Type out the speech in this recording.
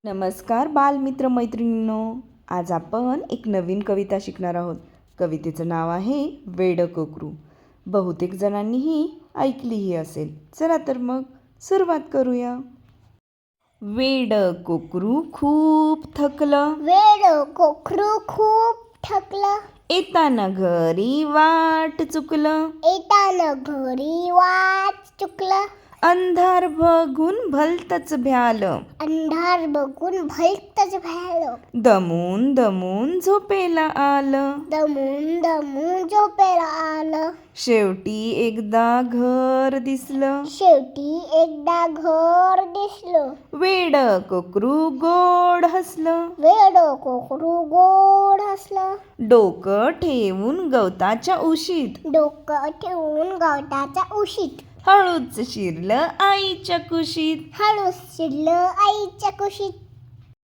नमस्कार बालमित्र मैत्रिणींनो. आज आपण एक नवीन कविता शिकणार आहोत. कवितेचं नाव आहे वेडं कोकरू. बहुतेक जणांनीही ऐकलीही असेल. चला तर मग सुरुवात करूया. वेडं कोकरू खूप थकलं, वेडं कोकरू खूप थकलं, येताना घरी वाट चुकलं, येताना घरी वाट चुकलं, अंधार बघून भलतंच भ्यालं, अंधार बघून भलतंच भ्यालं, दमून दमून झोपेला आलं, दमून दमून झोपेला आलं, शेवटी एकदा घर दिसलं, शेवटी एकदा घर दिसलं, वेडं कोकरू गोड हसलं, वेडं कोकरू गोड हसलं, डोकं ठेवून गवताच्या उशीत, डोकं ठेवून गवताच्या उशीत, हळूच शिरलं आईच्या कुशीत, हळूच शिरलं आईच्या कुशीत,